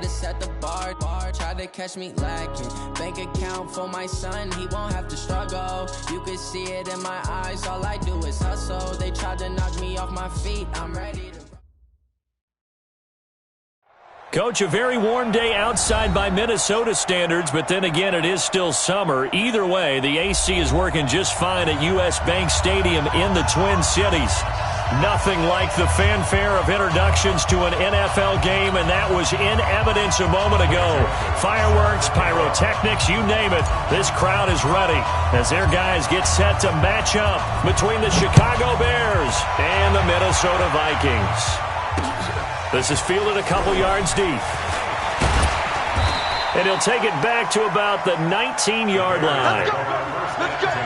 tried to set the bar, tried to catch me lacking. Bank account for my son, he won't have to struggle. You can see it in my eyes, all I do is hustle. They tried to knock me off my feet, I'm ready to... Coach, a very warm day outside by Minnesota standards, but then again, it is still summer. Either way, the AC is working just fine at U.S. Bank Stadium in the Twin Cities. Nothing like the fanfare of introductions to an NFL game, and that was in evidence a moment ago. Fireworks, pyrotechnics, you name it. This crowd is ready as their guys get set to match up between the Chicago Bears and the Minnesota Vikings. This is fielded a couple yards deep. And he'll take it back to about the 19-yard line. Let's go. Let's go.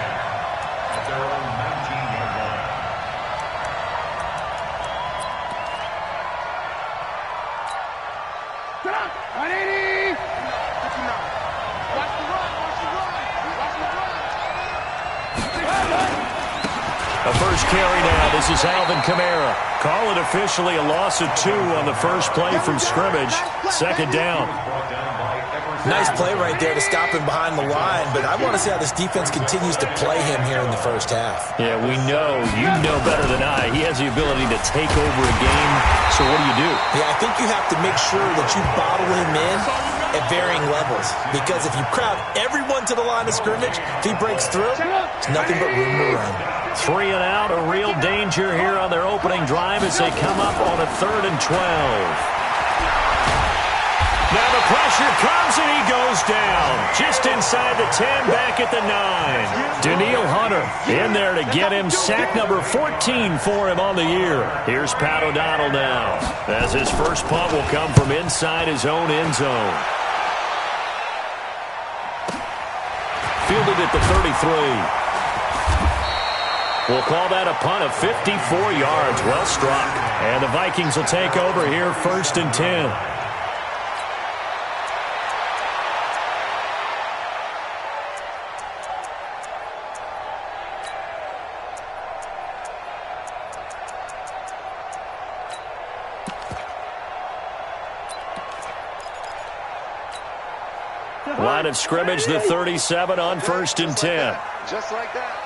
A first carry now. This is Alvin Kamara. Call it officially a loss of 2 on the first play from scrimmage. Second down. Nice play right there to stop him behind the line, but I want to see how this defense continues to play him here in the first half. Yeah, we know. You know better than I. He has the ability to take over a game. So what do? Yeah, I think you have to make sure that you bottle him in at varying levels, because if you crowd everyone to the line of scrimmage, if he breaks through, it's nothing but room to run. 3 and out, a real danger here on their opening drive as they come up on a 3rd and 12. Now the pressure comes and he goes down. Just inside the 10, back at the 9. Danielle Hunter in there to get him sack number 14 for him on the year. Here's Pat O'Donnell now, as his first punt will come from inside his own end zone. Fielded at the 33. We'll call that a punt of 54 yards. Well struck. And the Vikings will take over here, 1st and 10. Line of scrimmage, the 37 on 1st and 10. Just like that.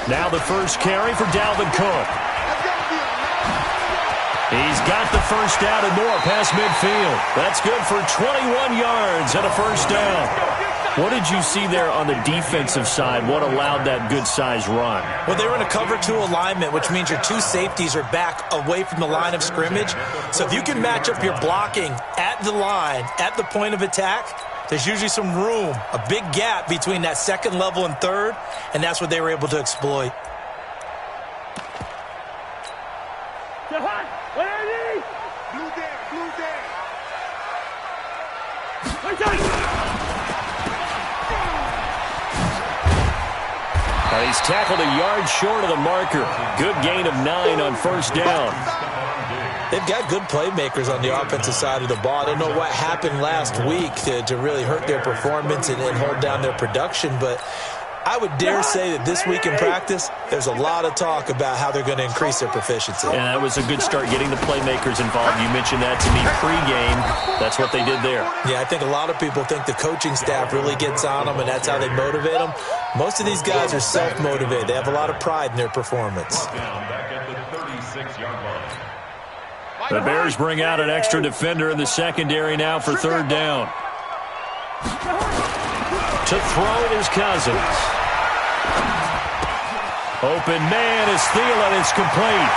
Now the first carry for Dalvin Cook. He's got the first down and more past midfield. That's good for 21 yards and a first down. What did you see there on the defensive side? What allowed that good-sized run? Well, they were in a cover 2 alignment, which means your 2 safeties are back away from the line of scrimmage. So if you can match up your blocking at the line, at the point of attack, there's usually some room, a big gap between that 2nd level and 3rd, and that's what they were able to exploit. He's tackled a yard short of the marker. Good gain of 9 on first down. They've got good playmakers on the offensive side of the ball. I don't know what happened last week to really hurt their performance and hold down their production, but I would dare say that this week in practice, there's a lot of talk about how they're going to increase their proficiency. And that was a good start, getting the playmakers involved. You mentioned that to me pregame. That's what they did there. Yeah, I think a lot of people think the coaching staff really gets on them, and that's how they motivate them. Most of these guys are self-motivated. They have a lot of pride in their performance. The Bears bring out an extra defender in the secondary now for 3rd down. To throw is Cousins. Open man is Thielen. It's complete.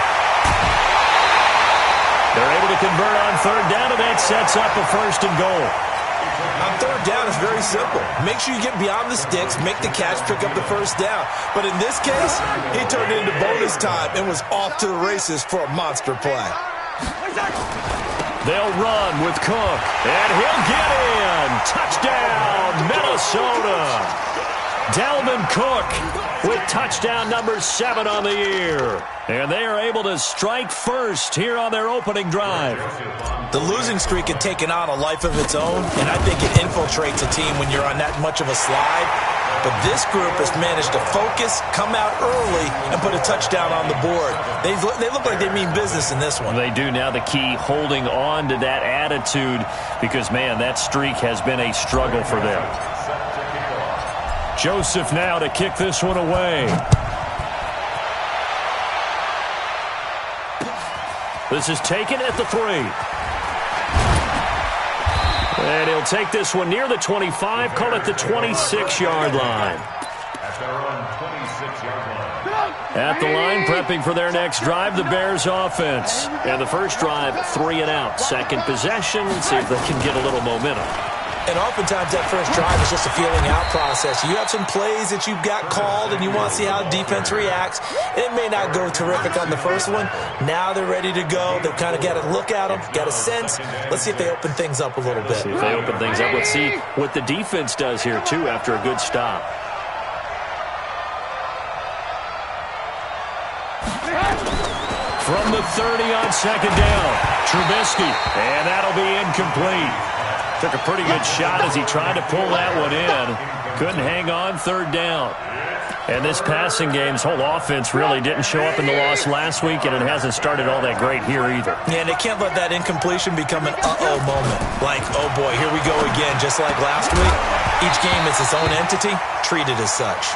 They're able to convert on 3rd down, and that sets up a 1st and goal. On 3rd down, it's very simple. Make sure you get beyond the sticks, make the catch, pick up the 1st down. But in this case, he turned it into bonus time and was off to the races for a monster play. They'll run with Cook, and he'll get in. Touchdown, Minnesota. Dalvin Cook with touchdown number 7 on the year. And they are able to strike first here on their opening drive. The losing streak had taken on a life of its own, and I think it infiltrates a team when you're on that much of a slide. But this group has managed to focus, come out early, and put a touchdown on the board. They look like they mean business in this one. They do. Now the key, holding on to that attitude, because, man, that streak has been a struggle for them. Joseph now to kick this one away. This is taken at the 3. And he'll take this one near the 25, call it the 26-yard line. At the line, prepping for their next drive, the Bears offense. And the first drive, 3 and out. Second possession, see if they can get a little momentum. And oftentimes that first drive is just a feeling out process. You have some plays that you've got called and you want to see how defense reacts. It may not go terrific on the first one. Now they're ready to go. They've kind of got to look at them, got a sense. Let's see if they open things up a little bit. See if they open things up. Let's see what the defense does here, too, after a good stop. From the 30 on second down, Trubisky, and that'll be incomplete. Took a pretty good shot as he tried to pull that one in. Couldn't hang on, third down. And this passing game's whole offense really didn't show up in the loss last week, and it hasn't started all that great here either. Yeah, and they can't let that incompletion become an uh-oh moment. Like, oh boy, here we go again, just like last week. Each game is its own entity, treated as such.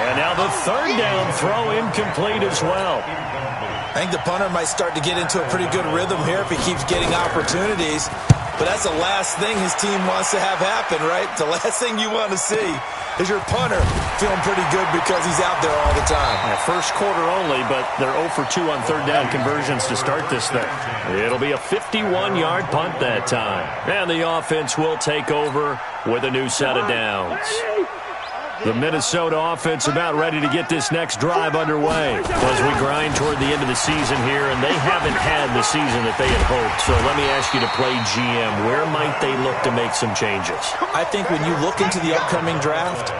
And now the third down throw incomplete as well. I think the punter might start to get into a pretty good rhythm here if he keeps getting opportunities. But that's the last thing his team wants to have happen, right? The last thing you want to see is your punter feeling pretty good because he's out there all the time. Yeah, first quarter only, but they're 0 for 2 on third down conversions to start this thing. It'll be a 51-yard punt that time. And the offense will take over with a new set of downs. The Minnesota offense about ready to get this next drive underway as we grind toward the end of the season here, and they haven't had the season that they had hoped. So let me ask you to play GM. Where might they look to make some changes? I think when you look into the upcoming draft,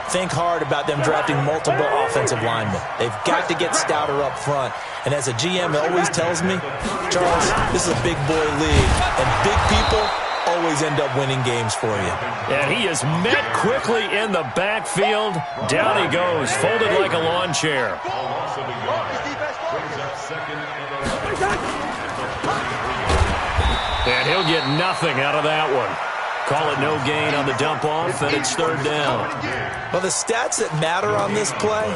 think hard about them drafting multiple offensive linemen. They've got to get stouter up front. And as a GM, it always tells me, Charles, this is a big boy league, and big people always end up winning games for you. And he is met quickly in the backfield. Down he goes, folded like a lawn chair. And he'll get nothing out of that one. Call it no gain on the dump off, and it's third down. Well, the stats that matter on this play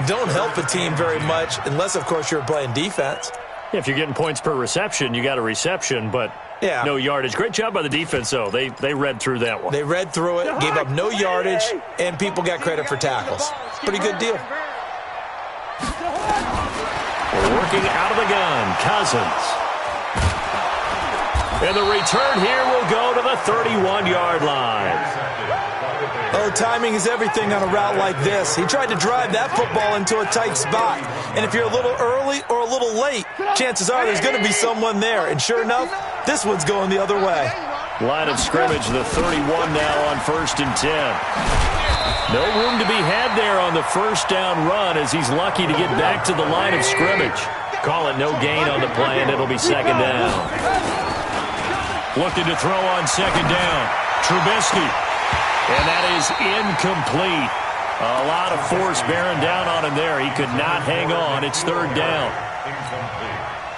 don't help a team very much unless, of course, you're playing defense. If you're getting points per reception, you got a reception, but yeah, no yardage. Great job by the defense, though. They read through that one. They read through it, gave up no yardage, and people got credit for tackles. Pretty good deal. Working out of the gun, Cousins. And the return here will go to the 31-yard line. Oh, timing is everything on a route like this. He tried to drive that football into a tight spot. And if you're a little early or a little late, chances are there's going to be someone there. And sure enough, this one's going the other way. Line of scrimmage, the 31 now on 1st and 10. No room to be had there on the first down run as he's lucky to get back to the line of scrimmage. Call it no gain on the play, and it'll be second down. Looking to throw on second down. Trubisky. And that is incomplete. A lot of force bearing down on him there. He could not hang on. It's third down.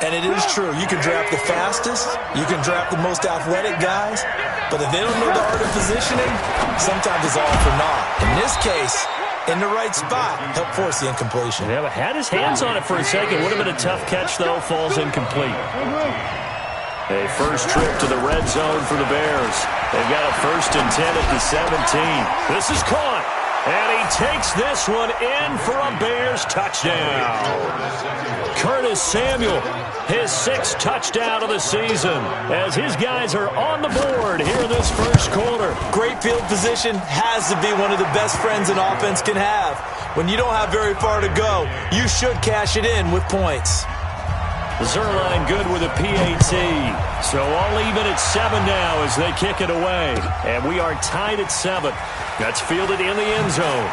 And it is true. You can draft the fastest. You can draft the most athletic guys. But if they don't know the art of positioning, sometimes it's all for naught. In this case, in the right spot, help force the incompletion. Yeah, but had his hands on it for a second. Would have been a tough catch, though. Falls incomplete. A first trip to the red zone for the Bears. They've got a 1st and 10 at the 17. This is caught. And he takes this one in for a Bears touchdown. Curtis Samuel, his 6th touchdown of the season, as his guys are on the board here in this first quarter. Great field position has to be one of the best friends an offense can have. When you don't have very far to go, you should cash it in with points. Zerline good with a PAT. So all even at 7 now as they kick it away. And we are tied at 7. That's fielded in the end zone.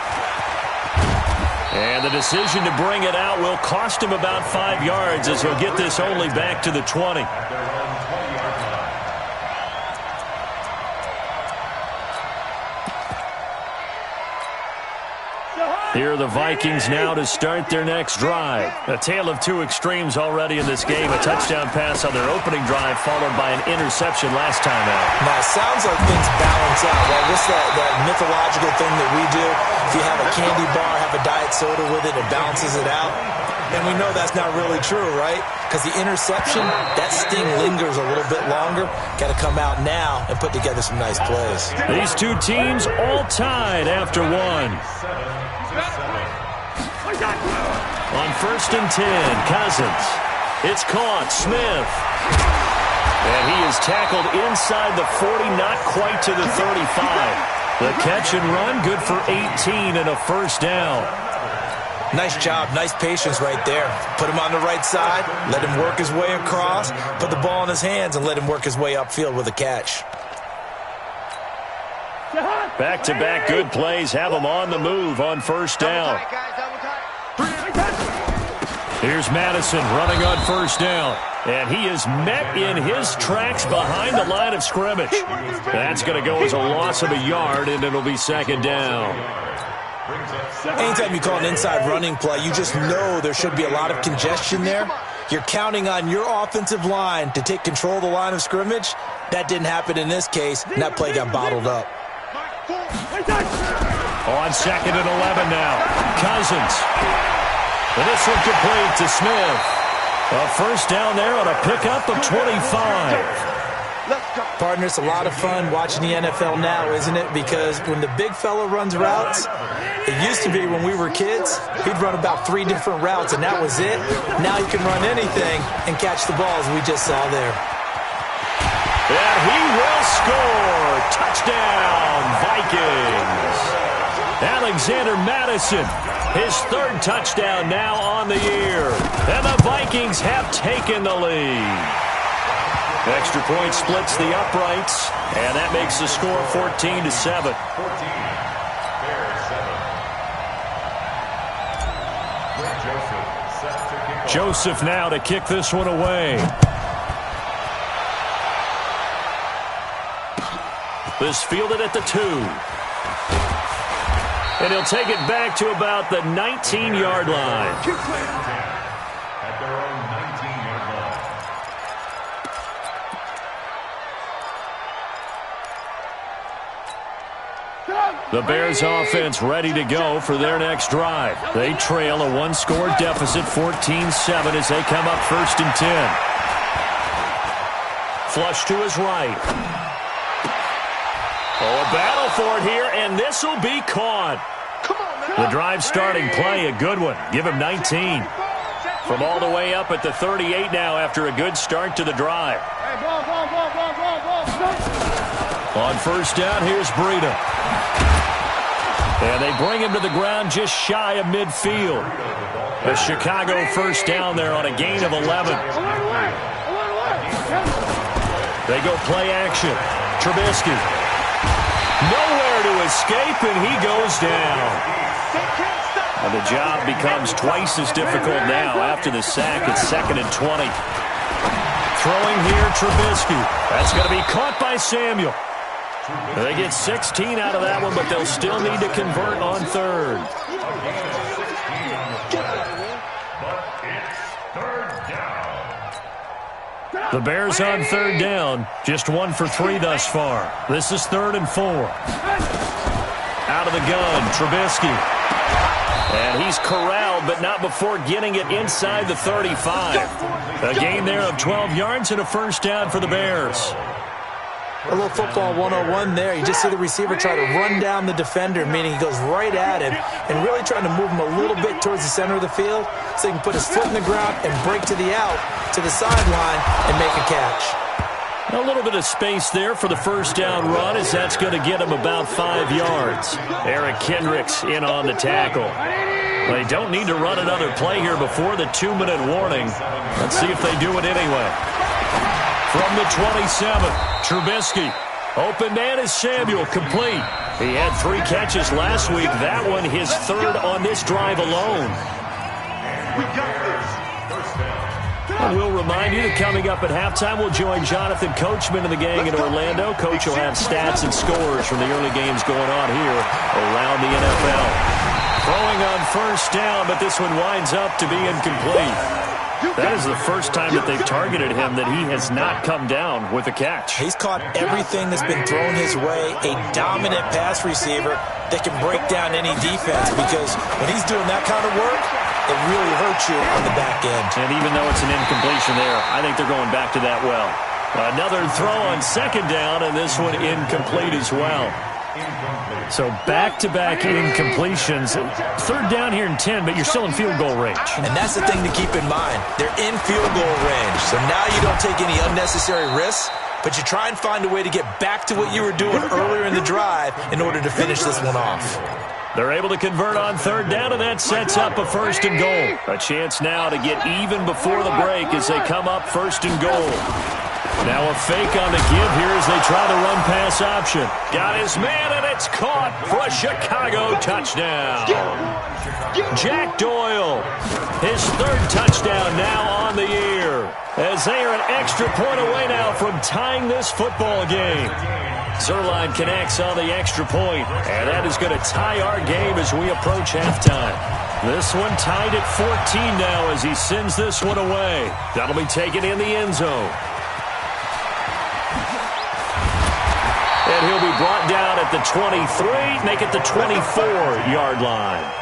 And the decision to bring it out will cost him about 5 yards as he'll get this only back to the 20. Here are the Vikings now to start their next drive. A tale of two extremes already in this game. A touchdown pass on their opening drive followed by an interception last time out. Now, it sounds like things balance out, right? What's that mythological thing that we do? If you have a candy bar, have a diet soda with it, it balances it out. And we know that's not really true, right? Because the interception, that sting lingers a little bit longer. Got to come out now and put together some nice plays. These two teams all tied after one. On 1st and 10, Cousins. It's caught. Smith. And he is tackled inside the 40, not quite to the 35. The catch and run, good for 18 and a first down. Nice job, nice patience right there. Put him on the right side, let him work his way across, put the ball in his hands, and let him work his way upfield with a catch. Back-to-back good plays have him on the move on first down. Here's Madison running on first down. And he is met in his tracks behind the line of scrimmage. That's going to go as a loss of a yard, and it'll be second down. Anytime you call an inside running play, you just know there should be a lot of congestion there. You're counting on your offensive line to take control of the line of scrimmage. That didn't happen in this case, and that play got bottled up. On 2nd and 11 now. Cousins. And this one complete to Smith. A first down there on a pickup of 25. Partner, it's a lot of fun watching the NFL now, isn't it? Because when the big fella runs routes, it used to be when we were kids, he'd run about 3 different routes, and that was it. Now he can run anything and catch the balls we just saw there. And he will score. Touchdown, Vikings. Alexander Madison, his 3rd touchdown now on the year. And the Vikings have taken the lead. Extra point splits the uprights, and that makes the score 14-7. Joseph now to kick this one away. This fielded at the 2. And he'll take it back to about the 19-yard line. The Bears offense ready to go for their next drive. They trail a 1-score deficit, 14-7, as they come up 1st and 10. Flush to his right. Oh, a battle for it here, and this will be caught. The drive starting play, a good one. Give him 19. From all the way up at the 38 now after a good start to the drive. On first down, here's Breida. And they bring him to the ground just shy of midfield. The Chicago first down there on a gain of 11. They go play action. Trubisky. Nowhere to escape, and he goes down. And the job becomes twice as difficult now after the sack. It's 2nd and 20. Throwing here, Trubisky. That's going to be caught by Samuel. They get 16 out of that one, but they'll still need to convert on 3rd. The Bears on 3rd down, just 1 for 3 thus far. This is 3rd and 4. Out of the gun, Trubisky. And he's corralled, but not before getting it inside the 35. A gain there of 12 yards and a first down for the Bears. A little football 101 there. You just see the receiver try to run down the defender, meaning he goes right at him and really trying to move him a little bit towards the center of the field so he can put his foot in the ground and break to the out, to the sideline, and make a catch. A little bit of space there for the first down run, as that's going to get him about 5 yards. Eric Kendricks in on the tackle. They don't need to run another play here before the 2-minute warning. Let's see if they do it anyway. From the 27, Trubisky. Open man is Samuel, complete. He had 3 catches last week. That one his 3rd on this drive alone. And we'll remind you that coming up at halftime, we'll join Jonathan Coachman and the gang in Orlando. Coach will have stats and scores from the early games going on here around the NFL. Throwing on first down, but this one winds up to be incomplete. That is the first time that they've targeted him that he has not come down with a catch. He's caught everything that's been thrown his way, a dominant pass receiver that can break down any defense, because when he's doing that kind of work, it really hurts you on the back end. And even though it's an incompletion there, I think they're going back to that well. Another throw on second down, and this one incomplete as well. So back-to-back incompletions. Third down here in 10, but you're still in field goal range. And that's the thing to keep in mind. They're in field goal range. So now you don't take any unnecessary risks, but you try and find a way to get back to what you were doing earlier in the drive in order to finish this one off. They're able to convert on third down, and that sets up a first and goal. A chance now to get even before the break as they come up first and goal. Now a fake on the give here as they try the run-pass option. Got his man, and it's caught for a Chicago touchdown. Jack Doyle, his third touchdown now on the year, as they are an extra point away now from tying this football game. Zerline connects on the extra point, and that is going to tie our game as we approach halftime. This one tied at 14 now as he sends this one away. That'll be taken in the end zone. And he'll be brought down at the 23, make it the 24-yard line.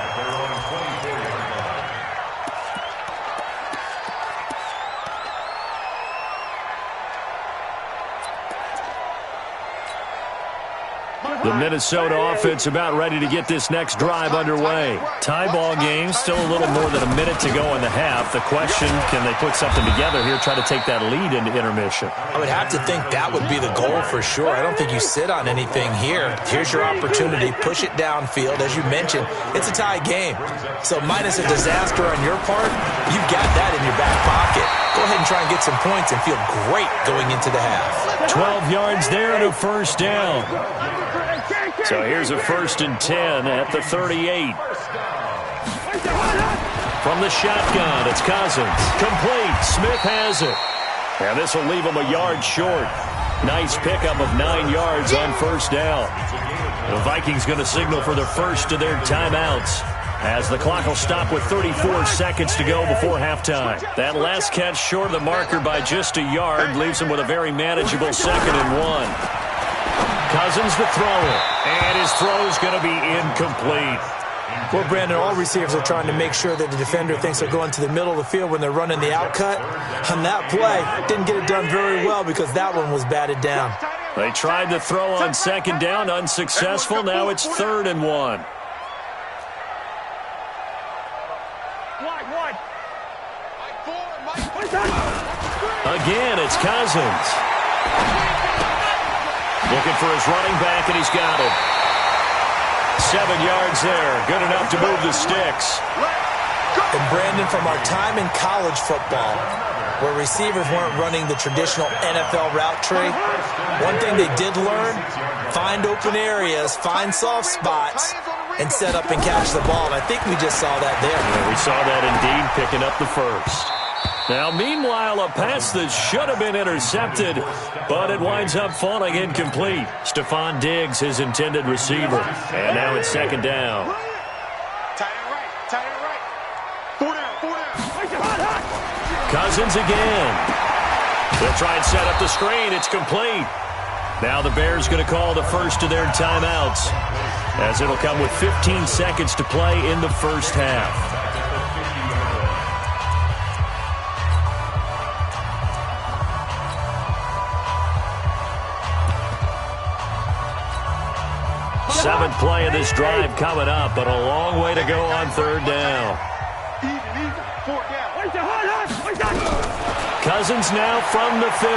The Minnesota offense about ready to get this next drive underway. Tie ball game, still a little more than a minute to go in the half. The question, can they put something together here, try to take that lead into intermission? I would have to think that would be the goal for sure. I don't think you sit on anything here. Here's your opportunity. Push it downfield. As you mentioned, it's a tie game. So minus a disaster on your part, you've got that in your back pocket. Go ahead and try and get some points and feel great going into the half. 12 yards there and a first down. So here's a first and 10 at the 38. From the shotgun, it's Cousins. Complete. Smith has it. And this will leave him a yard short. Nice pickup of 9 yards on first down. The Vikings going to signal for the first of their timeouts, as the clock will stop with 34 seconds to go before halftime. That last catch short of the marker by just a yard leaves him with a very manageable 2nd and 1. Cousins to throw it, and his throw is going to be incomplete. Well, Brandon, all receivers are trying to make sure that the defender thinks they're going to the middle of the field when they're running the out cut. On that play, didn't get it done very well because that one was batted down. They tried to throw on second down, unsuccessful. Now it's 3rd and 1. Again, it's Cousins. Looking for his running back, and he's got it. 7 yards there. Good enough to move the sticks. And Brandon, from our time in college football, where receivers weren't running the traditional NFL route tree, one thing they did learn, find open areas, find soft spots, and set up and catch the ball. And I think we just saw that there. Yeah, we saw that indeed, picking up the first. Now, meanwhile, a pass that should have been intercepted, but it winds up falling incomplete. Stephon Diggs, his intended receiver. And now it's 2nd down. Cousins again. They'll try and set up the screen. It's complete. Now the Bears going to call the first of their timeouts, as it'll come with 15 seconds to play in the first half. Seventh play of this drive coming up, but a long way to go on 3rd down. Cousins now from the 50.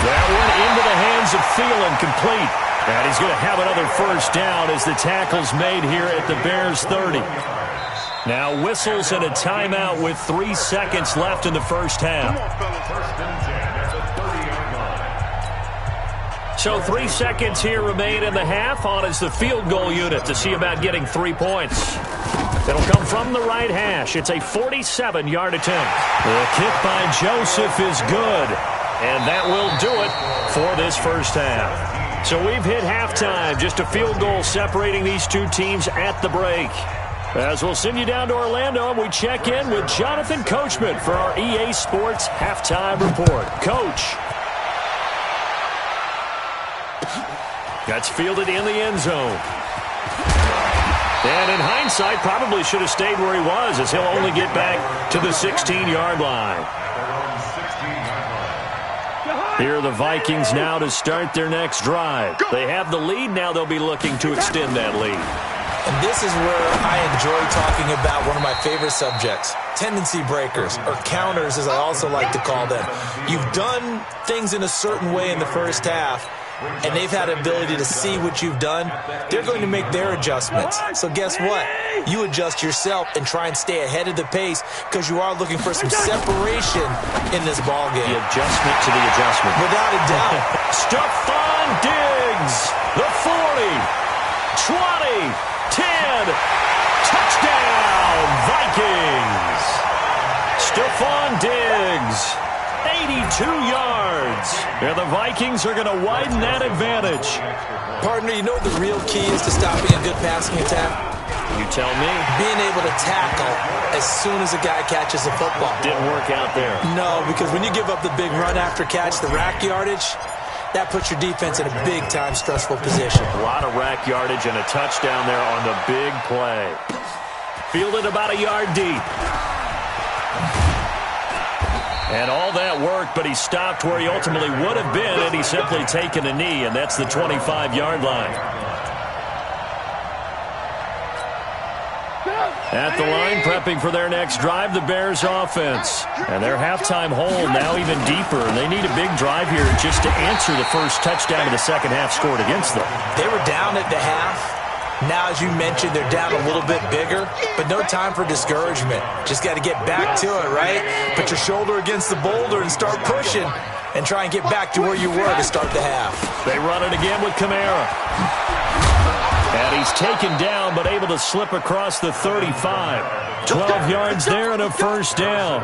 That one into the hands of Thielen, complete. And he's going to have another first down as the tackle's made here at the Bears 30. Now whistles and a timeout with 3 seconds left in the first half. So 3 seconds here remain in the half. On is the field goal unit to see about getting 3 points. It'll come from the right hash. It's a 47-yard attempt. The kick by Joseph is good. And that will do it for this first half. So we've hit halftime. Just a field goal separating these two teams at the break. As we'll send you down to Orlando, and we check in with Jonathan Coachman for our EA Sports Halftime Report. Coach. That's fielded in the end zone. And in hindsight, probably should have stayed where he was, as he'll only get back to the 16-yard line. Here are the Vikings now to start their next drive. They have the lead. Now they'll be looking to extend that lead. And this is where I enjoy talking about one of my favorite subjects, tendency breakers, or counters as I also like to call them. You've done things in a certain way in the first half, and they've had the ability to see what you've done. They're going to make their adjustments. So guess what? You adjust yourself and try and stay ahead of the pace because you are looking for some separation in this ball game. The adjustment to the adjustment. Without a doubt. Stephon Diggs, the 40, 20, 10, touchdown, Vikings. Stephon Diggs. 82 yards. And the Vikings are going to widen that advantage. Partner, you know what the real key is to stopping a good passing attack? You tell me. Being able to tackle as soon as a guy catches a football. Didn't work out there. No, because when you give up the big run after catch, the rack yardage, that puts your defense in a big-time stressful position. A lot of rack yardage and a touchdown there on the big play. Fielded about a yard deep. And all that worked, but he stopped where he ultimately would have been had he simply taken a knee, and that's the 25-yard line. At the line, prepping for their next drive, the Bears offense. And their halftime hold now even deeper, and they need a big drive here just to answer the first touchdown of the second half scored against them. They were down at the half. Now, as you mentioned, they're down a little bit bigger, but no time for discouragement. Just got to get back to it, right? Put your shoulder against the boulder and start pushing and try and get back to where you were to start the half. They run it again with Kamara. And he's taken down, but able to slip across the 35. 12 yards there and a first down.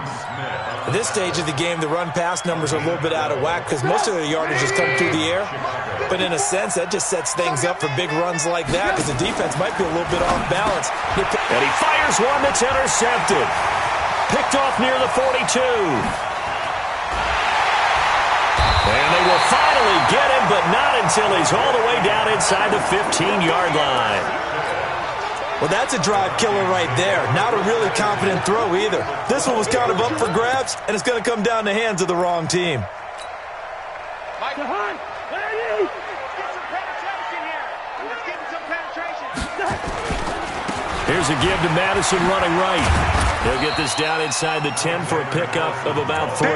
At this stage of the game, the run-pass numbers are a little bit out of whack because most of the yardage has come through the air. But in a sense, that just sets things up for big runs like that because the defense might be a little bit off balance. And he fires one that's intercepted. Picked off near the 42. And they will finally get him, but not until he's all the way down inside the 15-yard line. Well, that's a drive killer right there. Not a really confident throw either. This one was kind of up for grabs, and it's going to come down the hands of the wrong team. Here's a give to Madison running right. He'll get this down inside the 10 for a pickup of about 3.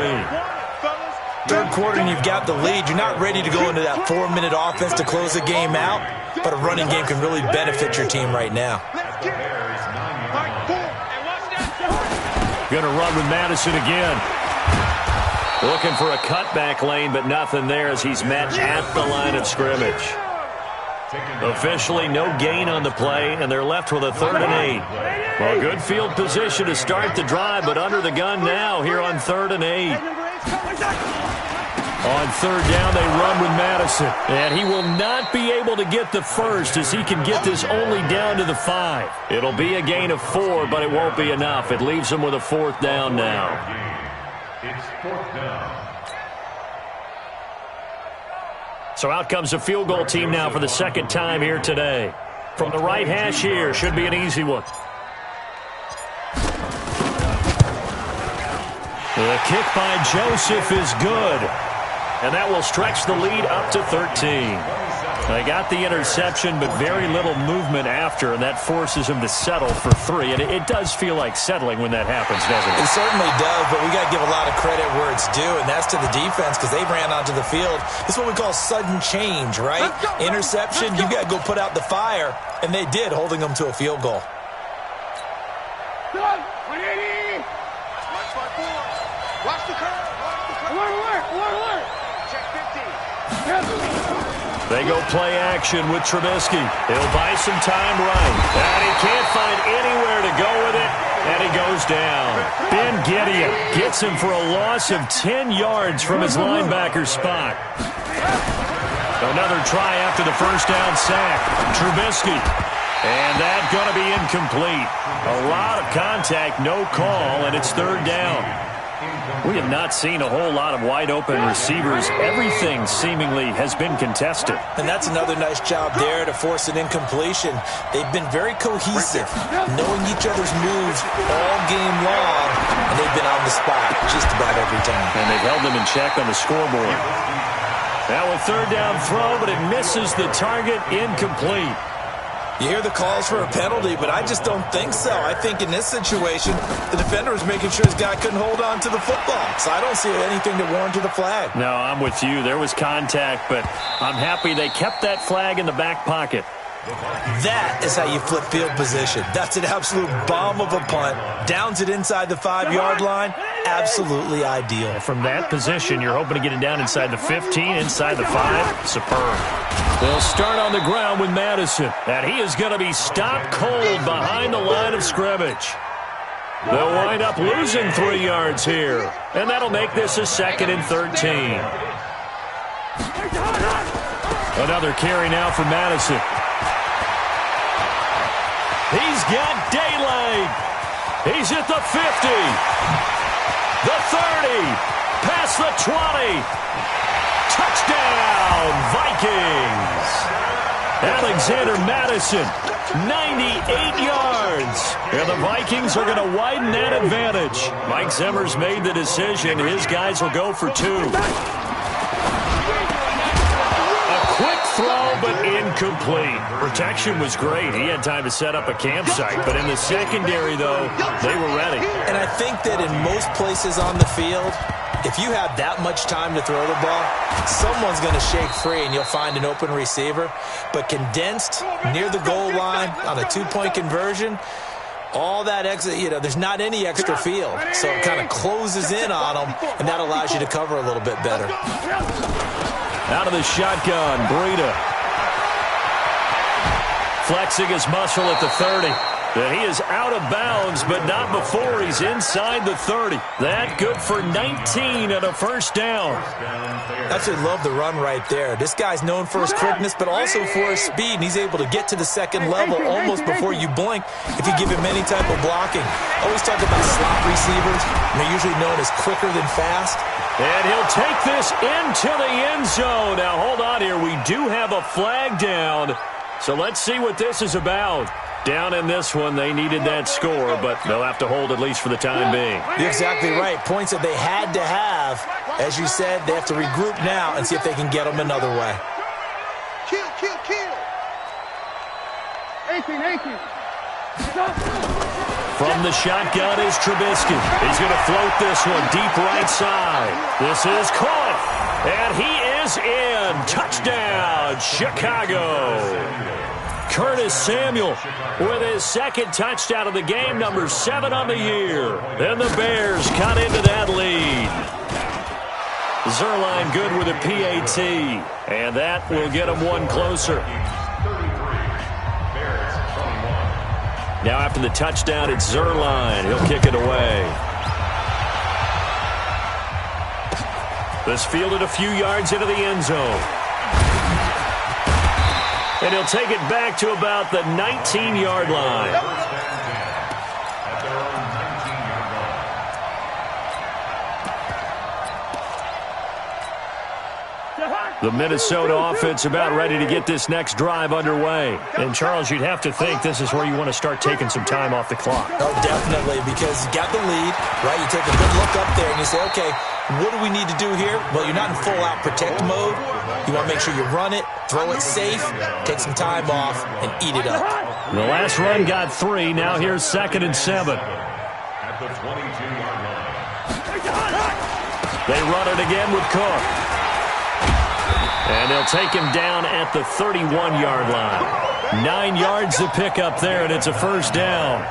Third quarter and you've got the lead. You're not ready to go into that 4-minute offense to close the game out, but a running game can really benefit your team right now. Going to run with Madison again. Looking for a cutback lane, but nothing there as he's met at the line of scrimmage. Officially no gain on the play, and they're left with a 3rd and 8. Well, good field position to start the drive, but under the gun now here on 3rd and 8. On 3rd down, they run with Madison. And he will not be able to get the first as he can get this only down to the 5. It'll be a gain of 4, but it won't be enough. It leaves him with a 4th down now. It's 4th down. So out comes the field goal team now for the second time here today. From the right hash here, should be an easy one. The kick by Joseph is good. And that will stretch the lead up to 13. They got the interception, but very little movement after, and that forces him to settle for 3. And it does feel like settling when that happens, doesn't it? It certainly does, but we got to give a lot of credit where it's due, and that's to the defense because they ran onto the field. This is what we call sudden change, right? Interception, you got to go put out the fire, and they did, holding them to a field goal. Watch the curve. Alert. Check 50. They go play action with Trubisky. He'll buy some time right. And he can't find anywhere to go with it, and he goes down. Ben Gideon gets him for a loss of 10 yards from his linebacker spot. Another try after the first down sack. Trubisky. And that's going to be incomplete. A lot of contact, no call, and it's third down. We have not seen a whole lot of wide-open receivers. Everything seemingly has been contested. And that's another nice job there to force an incompletion. They've been very cohesive, knowing each other's moves all game long, and they've been on the spot just about every time. And they've held them in check on the scoreboard. Now a third down throw, but it misses the target, incomplete. You hear the calls for a penalty, but I just don't think so. I think in this situation, the defender was making sure his guy couldn't hold on to the football. So I don't see anything that warranted a flag. No, I'm with you. There was contact, but I'm happy they kept that flag in the back pocket. That is how you flip field position. That's an absolute bomb of a punt. Downs it inside the 5-yard line. Absolutely ideal. From that position, you're hoping to get it down inside the 15, inside the 5. Superb. They'll start on the ground with Madison. And he is going to be stopped cold behind the line of scrimmage. They'll wind up losing 3 yards here. And that'll make this a 2nd and 13. Another carry now for Madison. He's got daylight. He's at the 50. The 30. Past the 20. Touchdown, Vikings. Alexander Madison, 98 yards. And the Vikings are going to widen that advantage. Mike Zimmer's made the decision. His guys will go for 2. Quick throw, but incomplete. Protection was great. He had time to set up a campsite, but in the secondary, though, they were ready. And I think that in most places on the field, if you have that much time to throw the ball, someone's going to shake free and you'll find an open receiver. But condensed near the goal line on a 2-point conversion, all that extra, there's not any extra field. So it kind of closes in on them, and that allows you to cover a little bit better. Out of the shotgun, Breida. Flexing his muscle at the 30. And he is out of bounds, but not before he's inside the 30. That good for 19 and a first down. Absolutely love the run right there. This guy's known for his quickness, but also for his speed. And he's able to get to the second level almost before you blink if you give him any type of blocking. Always talk about slot receivers. They're usually known as quicker than fast. And he'll take this into the end zone. Now, hold on here. We do have a flag down. So let's see what this is about. Down in this one, they needed that score, but they'll have to hold at least for the time being. You're exactly right. Points that they had to have. As you said, they have to regroup now and see if they can get them another way. Kill. 18. From the shotgun is Trubisky. He's going to float this one deep right side. This is caught, and he is in. Touchdown, Chicago. Curtis Samuel with his second touchdown of the game, number 7 on the year. And the Bears cut into that lead. Zerline good with a PAT, and that will get them one closer. Now after the touchdown, it's Zerline. He'll kick it away. This fielded a few yards into the end zone. And he'll take it back to about the 19-yard line. The Minnesota offense about ready to get this next drive underway. And, Charles, you'd have to think this is where you want to start taking some time off the clock. Oh, definitely, because you got the lead, right? You take a good look up there and you say, okay, what do we need to do here? Well, you're not in full-out protect mode. You want to make sure you run it, throw it safe, take some time off, and eat it up. The last run got 3. Now here's 2nd and 7. At the 22-yard line. They run it again with Cook. And they'll take him down at the 31-yard line. 9 yards to pick up there, and it's a first down.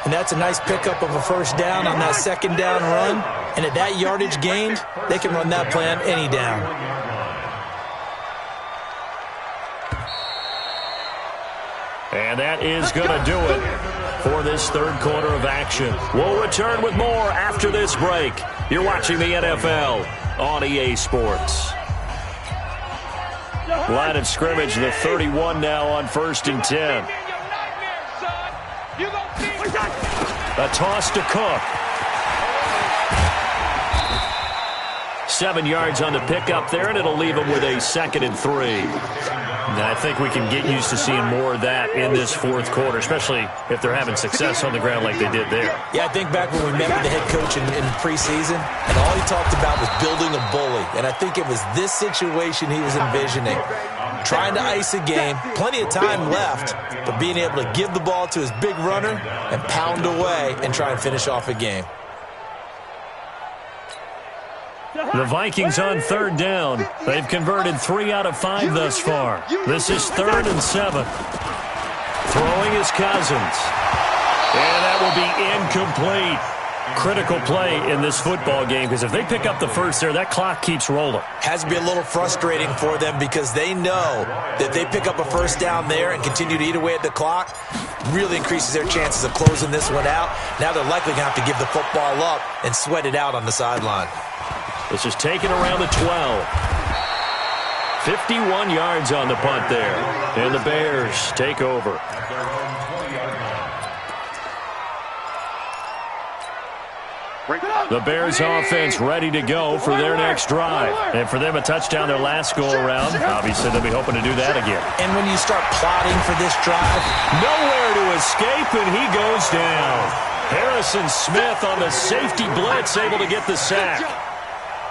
And that's a nice pickup of a first down on that second down run. And at that yardage gained, they can run that play on any down. And that is going to do it for this third quarter of action. We'll return with more after this break. You're watching the NFL on EA Sports. Line of scrimmage, the 31 now on 1st and 10. A toss to Cook. 7 yards on the pickup there, and it'll leave him with a 2nd and 3. And I think we can get used to seeing more of that in this fourth quarter, especially if they're having success on the ground like they did there. Yeah, I think back when we met with the head coach in preseason, and all he talked about was building a bully. And I think it was this situation he was envisioning. Trying to ice a game, plenty of time left, but being able to give the ball to his big runner and pound away and try and finish off a game. The Vikings on 3rd down. They've converted 3 out of 5 thus far. This is 3rd and 7. Throwing is Cousins. And that will be incomplete. Critical play in this football game, because if they pick up the first there, that clock keeps rolling. Has to be a little frustrating for them because they know that they pick up a first down there and continue to eat away at the clock, really increases their chances of closing this one out. Now they're likely going to have to give the football up and sweat it out on the sideline. This is taken around the 12. 51 yards on the punt there. And the Bears take over. The Bears offense ready to go for their next drive. And for them, a touchdown their last go-around. Obviously, they'll be hoping to do that again. And when you start plotting for this drive, nowhere to escape, and he goes down. Harrison Smith on the safety blitz, able to get the sack.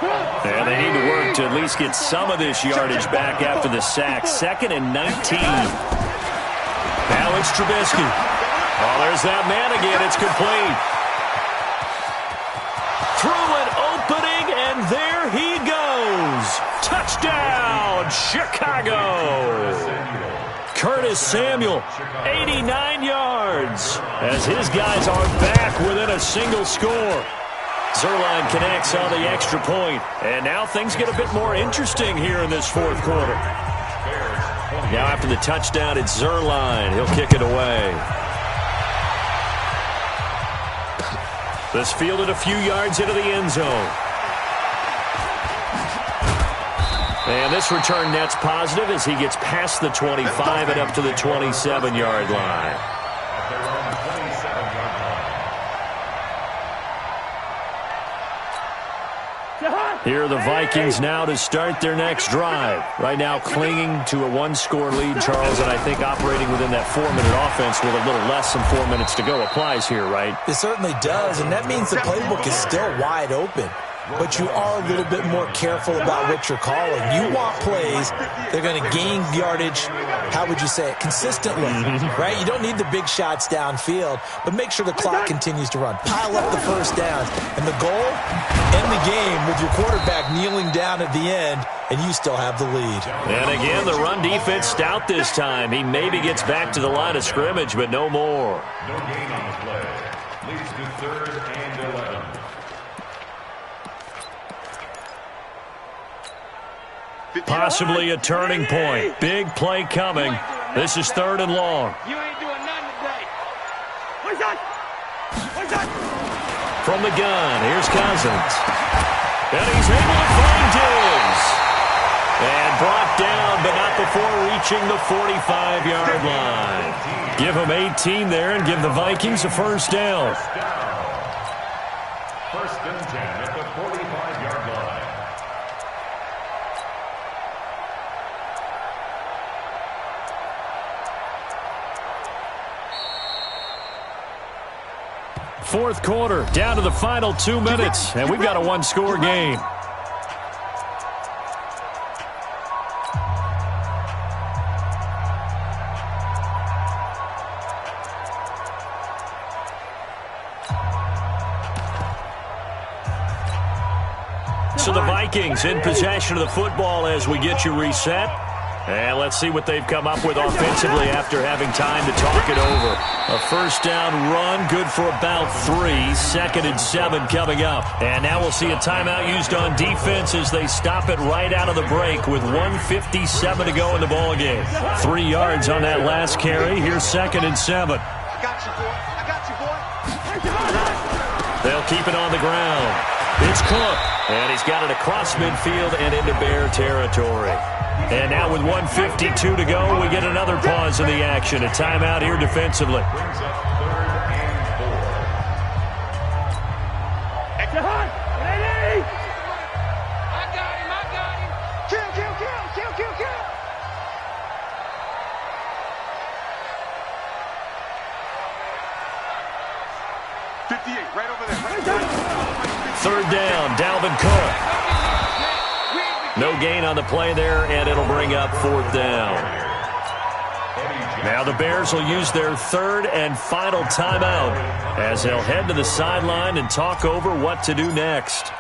And they need to work to at least get some of this yardage back after the sack. 2nd and 19. Now it's Trubisky. Oh, there's that man again. It's complete. Through an opening, and there he goes. Touchdown, Chicago. Curtis Samuel, 89 yards, as his guys are back within a single score. Zerline connects on the extra point, and now things get a bit more interesting here in this fourth quarter. Now after the touchdown, it's Zerline. He'll kick it away. This fielded a few yards into the end zone. And this return net's positive as he gets past the 25 and up to the 27-yard line. Here are the Vikings now to start their next drive. Right now clinging to a 1-score lead, Charles, and I think operating within that 4-minute offense with a little less than 4 minutes to go applies here, right? It certainly does, and that means the playbook is still wide open. But you are a little bit more careful about what you're calling. You want plays they're going to gain yardage, how would you say it, consistently, right? You don't need the big shots downfield, but make sure the clock continues to run. Pile up the first downs. And the goal, end the game with your quarterback kneeling down at the end, and you still have the lead. And again, the run defense stout this time. He maybe gets back to the line of scrimmage, but no more. No gain on the play. Leads to 3rd and 11. Possibly a turning point. Big play coming. This is 3rd and long. You ain't doing nothing today. From the gun, here's Cousins. And he's able to find Diggs. And brought down, but not before reaching the 45-yard line. Give him 18 there and give the Vikings a first down. 1st and 10 at the 45-yard line. Fourth quarter, down to the final 2 minutes, and we've got a 1-score game. So the Vikings in possession of the football as we get you reset. And let's see what they've come up with offensively after having time to talk it over. A first down run, good for about 3. 2nd and 7 coming up. And now we'll see a timeout used on defense as they stop it right out of the break with 1:57 to go in the ballgame. 3 yards on that last carry. Here's 2nd and 7. I got you, boy. I got you, boy. They'll keep it on the ground. It's Cook, and he's got it across midfield and into Bear territory. And now with 1:52 to go, we get another pause in the action. A timeout here defensively. Third down, Dalvin Cook. No gain on the play there, and it'll bring up fourth down. Now the Bears will use their third and final timeout as they'll head to the sideline and talk over what to do next.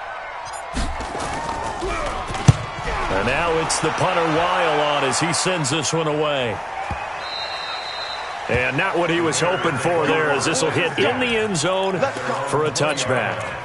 And now it's the punter Weil on as he sends this one away. And not what he was hoping for there, as this will hit in the end zone for a touchback.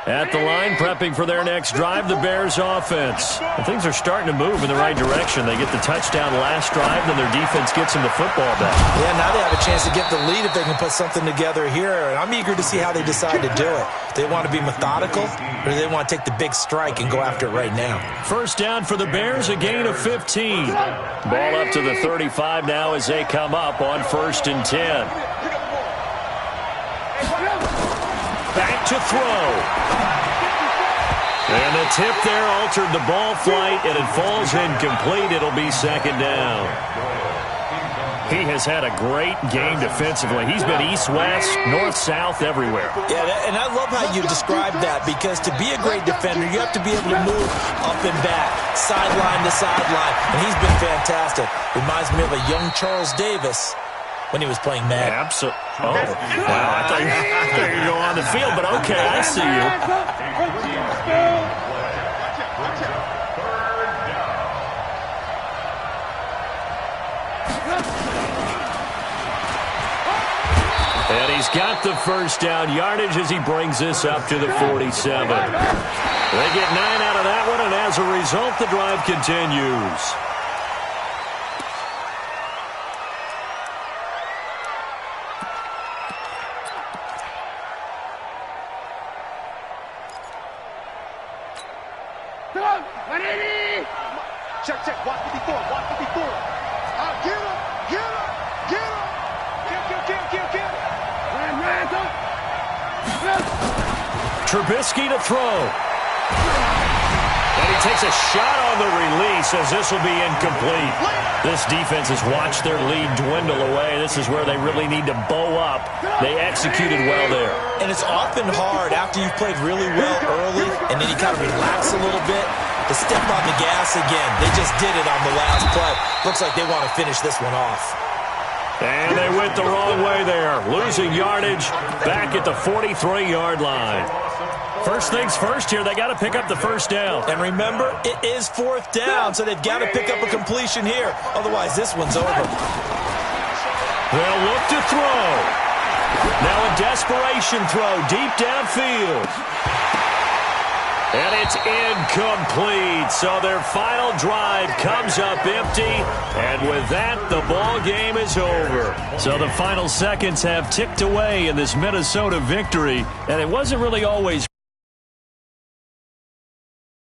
At the line, prepping for their next drive, the Bears offense. And things are starting to move in the right direction. They get the touchdown last drive, then their defense gets them the football back. Yeah, now they have a chance to get the lead if they can put something together here. And I'm eager to see how they decide to do it. Do they want to be methodical, or do they want to take the big strike and go after it right now? First down for the Bears, a gain of 15. Ball up to the 35 now as they come up on 1st and 10. Back to throw. And the tip there altered the ball flight, and it falls incomplete. It'll be second down. He has had a great game defensively. He's been east-west, north-south, everywhere. Yeah, and I love how you describe that, because to be a great defender, you have to be able to move up and back, sideline to sideline, and he's been fantastic. Reminds me of a young Charles Davis when he was playing Madden. Absolutely. Oh, wow. I thought you were going to go on the field, but okay, I see you. And he's got the first down yardage as he brings this up to the 47. They get 9 out of that one, and as a result, the drive continues. Check, watch 54, watch 54. Get him, get him, get him. Kill. Trubisky to throw. And he takes a shot on the release as this will be incomplete. This defense has watched their lead dwindle away. This is where they really need to bow up. They executed well there. And it's often hard after you've played really well early and then you kind of relax a little bit to step on the gas again. They just did it on the last play. Looks like they want to finish this one off. And they went the wrong way there. Losing yardage back at the 43-yard line. First things first here, they got to pick up the first down. And remember, it is 4th down, so they've got to pick up a completion here. Otherwise, this one's over. They'll look to throw. Now a desperation throw deep downfield. And it's incomplete. So their final drive comes up empty. And with that, the ball game is over. So the final seconds have ticked away in this Minnesota victory. And it wasn't really always